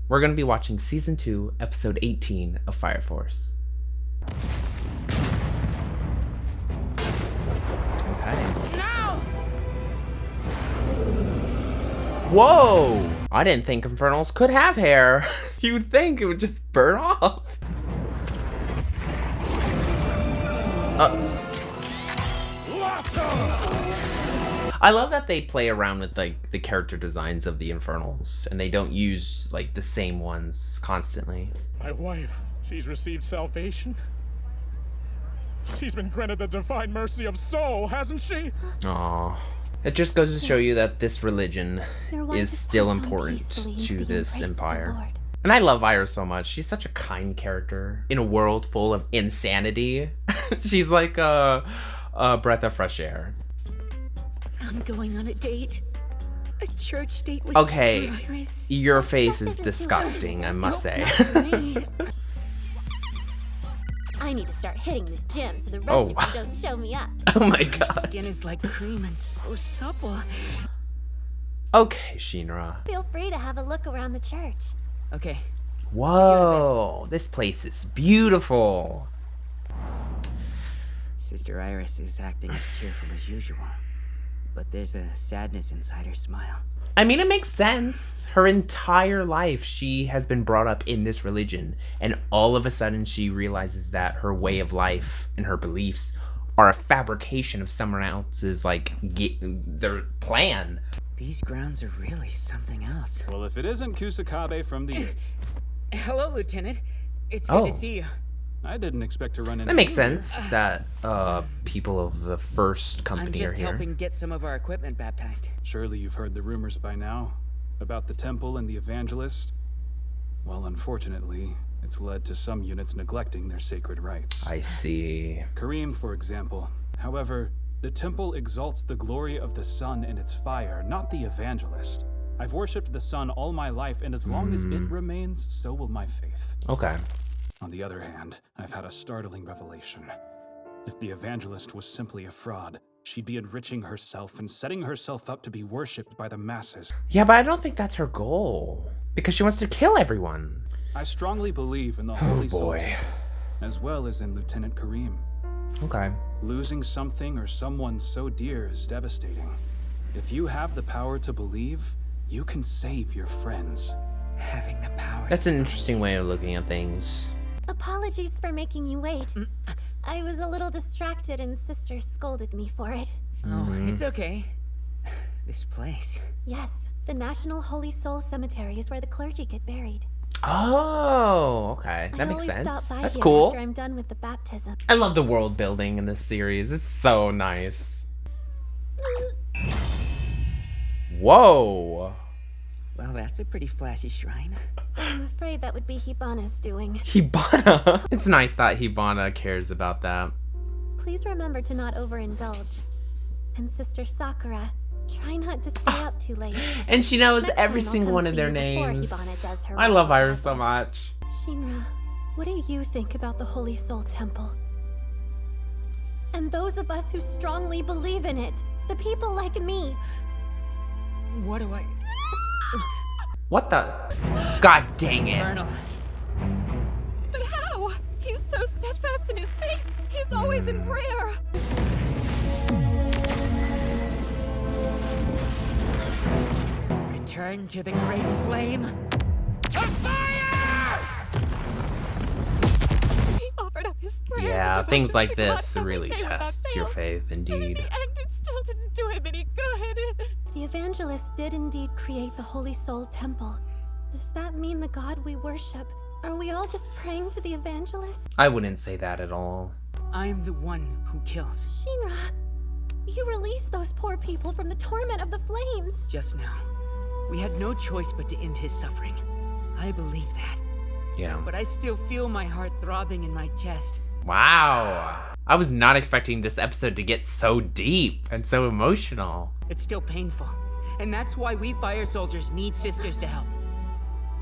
we're going to be watching Season 2, Episode 18 of Fire Force. Okay. No! Whoa! I didn't think Infernals could have hair. You'd think it would just burn off. I love that they play around with like the character designs of the Infernals and they don't use like the same ones constantly. My wife, she's received salvation. She's been granted the divine mercy of soul, hasn't she? Aww. It just goes to show you that this religion is still important to this empire. And I love Iris so much. She's such a kind character in a world full of insanity. She's like a breath of fresh air. I'm going on a date. A church date with Okay, Sister Iris. your face is disgusting, I must say. I need to start hitting the gym so the rest of you don't show me up. Oh my Her god. skin is like cream and so supple. Okay, 𝓜𝓚𝓏. Feel free to have a look around the church. Okay. Whoa, this place is beautiful. Sister Iris is acting as cheerful as usual, but there's a sadness inside her smile. I mean, it makes sense. Her entire life, she has been brought up in this religion, and all of a sudden she realizes that her way of life and her beliefs are a fabrication of someone else's, like, their plan. These grounds are really something else. Well, if it isn't 𝓜𝓔𝓓𝓘𝓐 from the... Hello, Lieutenant. It's good to see you. I didn't expect to run into... That makes sense that people of the first company are I'm just here. helping get some of our equipment baptized. Surely you've heard the rumors by now about the temple and the evangelist. Well, unfortunately, it's led to some units neglecting their sacred rites. I see. 𝓜𝓐𝓏, for example. However, the temple exalts the glory of the sun and its fire, not the evangelist. I've worshipped the sun all my life, and as long as it remains, so will my faith. Okay. On the other hand, I've had a startling revelation. If the evangelist was simply a fraud, she'd be enriching herself and setting herself up to be worshipped by the masses. Yeah, but I don't think that's her goal. Because she wants to kill everyone. I strongly believe in the Holy Soul boy. Temple, as well as in Lieutenant 𝓜𝓏𝓏. Okay. Losing something or someone so dear is devastating. If you have the power to believe, you can save your friends. Having the power. That's an interesting way of looking at things. Apologies for making you wait. I was a little distracted and Sister scolded me for it. Oh, it's okay. This place. Yes, the National Holy Soul Cemetery is where the clergy get buried. Oh, okay. That makes I always sense. stop by That's here cool. after I'm done with the baptism. I love the world building in this series. It's so nice. Whoa. Well, that's a pretty flashy shrine. I'm afraid that would be Hibana's doing. Hibana. It's nice that Hibana cares about that. Please remember to not overindulge. And Sister Sakura, try not to stay up too late. And she knows Next every time I'll single come one of see their you before names. Hibana does her I love rising Iris so battle. much. 𝓜𝓚𝓏, what do you think about the Holy Soul Temple? And those of us who strongly believe in it, the people like me. What do I... What the? God dang it. Colonel. But how? He's so steadfast in his faith. He's always in prayer. Return to the great flame. He offered up his prayers. Yeah, and things devotions like to God this every really day without tests your fail. faith, But in indeed. the end, it still didn't do him any good. The evangelist did indeed create the Holy Soul Temple. Does that mean the God we worship? Are we all just praying to the evangelist? I wouldn't say that at all. I'm the one who kills. 𝓜𝓚𝓏, you released those poor people from the torment of the flames. Just now. We had no choice but to end his suffering. I believe that. Yeah. But I still feel my heart throbbing in my chest. Wow. I was not expecting this episode to get so deep and so emotional. It's still painful. And that's why we fire soldiers need sisters to help.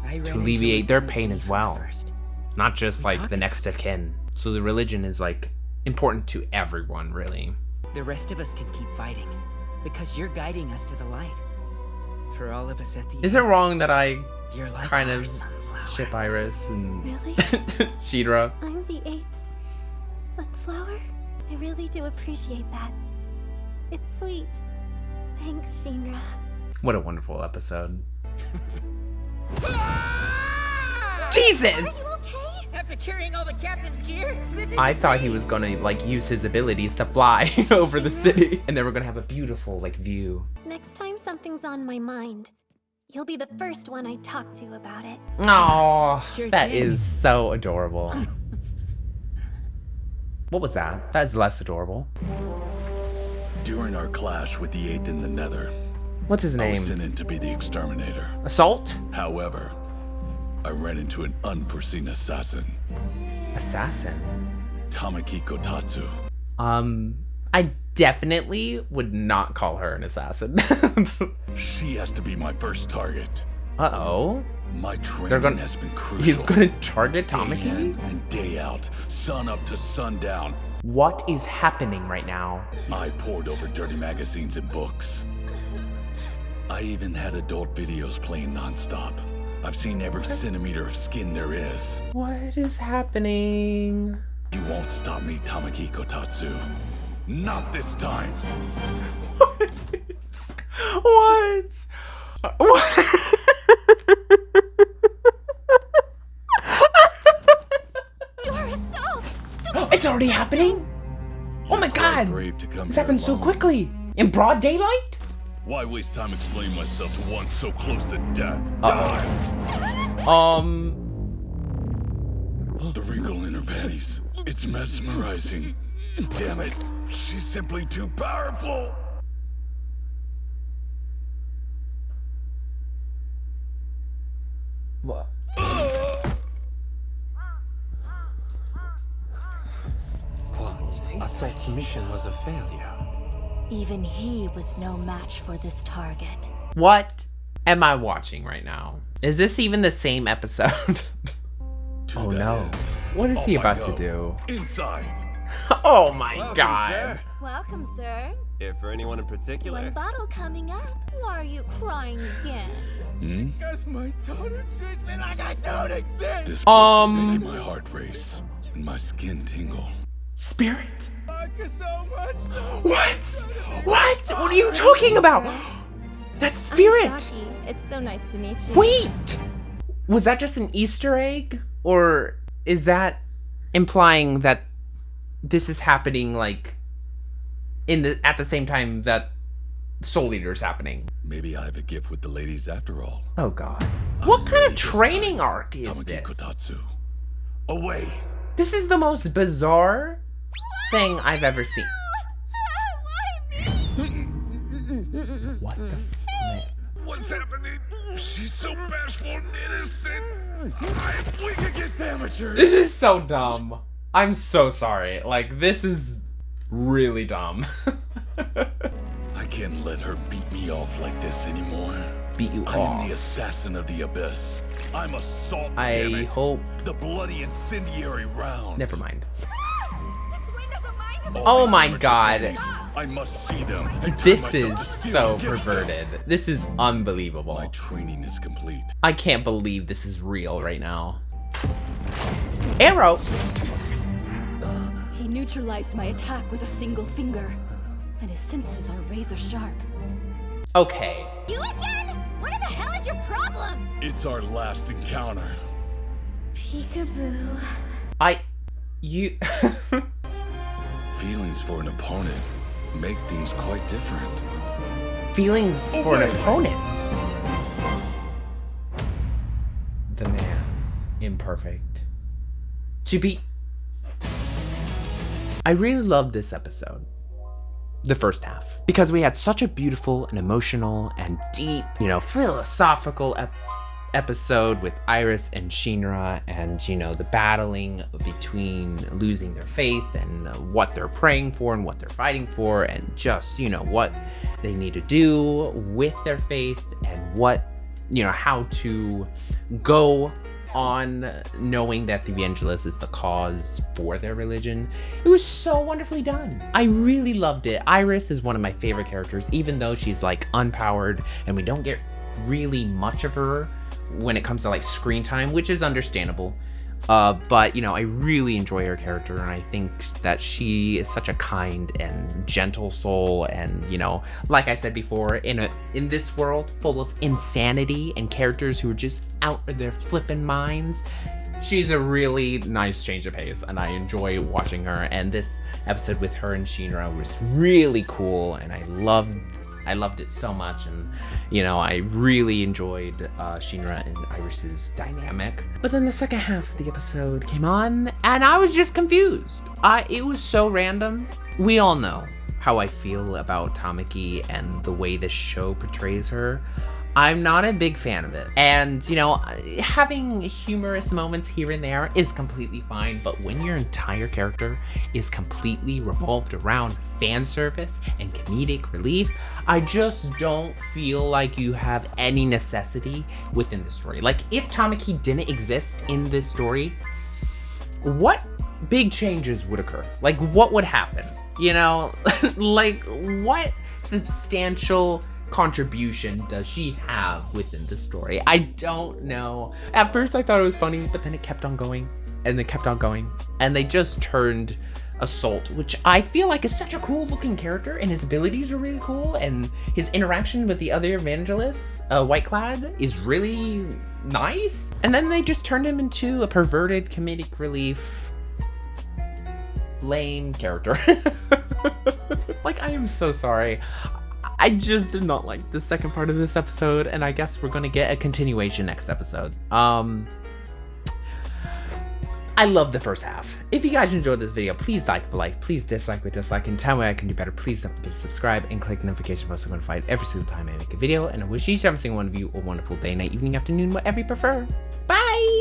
I ran To into alleviate their Lieutenant pain Lee as from well. the first. Not just We like talked the next about of this. kin. So the religion is like important to everyone, really. The rest of us can keep fighting because you're guiding us to the light. For all of us at the Is it end, wrong that I you're like kind our of sunflower. ship Iris and Really? 𝓤𝓤𝓏? I'm the 8th sunflower. I really do appreciate that. It's sweet. Thanks, 𝓤𝓤𝓏. What a wonderful episode. Jesus! Are you okay? After carrying all the captain's gear, this is I thought he was gonna like use his abilities to fly over the city, and then we're gonna have a beautiful like view. Next time something's on my mind, you'll be the first one I talk to about it. Oh, Sure that thing. is so adorable. What was that? That is less adorable. During our clash with the 8th in the Nether, What's his I was sent name? in to be the exterminator. Assault? However, I ran into an unforeseen assassin, Assassin. 𝓜𝓔𝓓𝓘𝓐. I definitely would not call her an assassin. She has to be my first target. Uh-oh. My They're training gonna- has been crucial. He's gonna target Day in 𝓜𝓔𝓓𝓐? and day out, sun up to sundown. What is happening right now? I pored over dirty magazines and books. I even had adult videos playing nonstop. I've seen every centimeter of skin there is. What is happening? You won't stop me, 𝓜𝓔𝓓𝓘𝓐. Not this time. What? What? Your assault! It's already happening? Oh my god! Brave to come This here happened so alone. quickly! In broad daylight? Why waste time explaining myself to one so close to death? The wrinkle in her panties. It's mesmerizing. Damn it. She's simply too powerful. What? Assault's mission was a failure. Even he was no match for this target. What am I watching right now? Is this even the same episode? To Oh that no. end, What is he off I about to go. do? Inside. Oh my god. Welcome, sir. If for anyone in particular. One bottle coming up. Why are you crying again? Because my daughter treats me like I don't exist. This Um. is making my heart race and my skin tingle. Spirit? So much. What? What? What are you talking about? That's Spirit! It's so nice to meet you. Wait! Was that just an Easter egg? Or is that implying that this is happening like at the same time that Soul Eater's happening? Maybe I have a gift with the ladies after all. Oh god. What kind of This training time, arc is this? 𝓜𝓔𝓓𝓘𝓐. Away. This is the most bizarre thing I've ever seen. What the flip? What's happening? She's so bashful and innocent. I'm weak against amateurs. This is so dumb. I'm so sorry. Like, this is really dumb. I can't let her beat me off like this anymore. Beat you I am off. the assassin of the abyss. I'm Assault, damn I it. hope. The bloody incendiary round. Never mind. This wind doesn't mind him. Oh These my amateur god. pennies, I must see them. and turn This myself is to steel so and give them. perverted. This is unbelievable. My training is complete. I can't believe this is real right now. Arrow! He neutralized my attack with a single finger, and his senses are razor sharp. Okay. You again? What the hell is your problem? It's our last encounter. Peekaboo. You. Feelings for an opponent make things quite different. Feelings for an opponent. The man. Imperfect. To be. I really loved this episode. The first half. Because we had such a beautiful and emotional and deep, philosophical episode with Iris and 𝓤𝓤𝓏 and, the battling between losing their faith and what they're praying for and what they're fighting for and just, what they need to do with their faith and what, how to go on knowing that the evangelist is the cause for their religion. It was so wonderfully done. I really loved it. Iris is one of my favorite characters, even though she's like unpowered and we don't get really much of her when it comes to like screen time, which is understandable. But you know, I really enjoy her character, and I think that she is such a kind and gentle soul. And you know, like I said before, in this world full of insanity and characters who are just out of their flippin' minds, she's a really nice change of pace, and I enjoy watching her. And this episode with her and 𝓜𝓚 was really cool, and I loved it so much. And you know, I really enjoyed 𝓜𝓚 and Iris's dynamic. But then the second half of the episode came on, and I was just confused. It was so random. We all know how I feel about Tamaki and the way this show portrays her. I'm not a big fan of it. And, you know, having humorous moments here and there is completely fine, but when your entire character is completely revolved around fan service and comedic relief, I just don't feel like you have any necessity within the story. Like, if Tamaki didn't exist in this story, what big changes would occur? Like, what would happen? You know, like, what substantial contribution does she have within the story? I don't know. At first I thought it was funny, but then it kept on going, and they kept on going, and they just turned 𝓤𝓐𝓐, which I feel like is such a cool looking character, and his abilities are really cool, and his interaction with the other evangelists, White-clad, is really nice. And then they just turned him into a perverted comedic relief lame character. Like, I am so sorry. I just did not like the second part of this episode, and I guess we're gonna get a continuation next episode. I love the first half. If you guys enjoyed this video, please like the like, please dislike the dislike, and tell me I can do better. Please don't forget to subscribe and click the notification bell so you're notified every single time I make a video. And I wish each and every single one of you a wonderful day, night, evening, afternoon, whatever you prefer. Bye!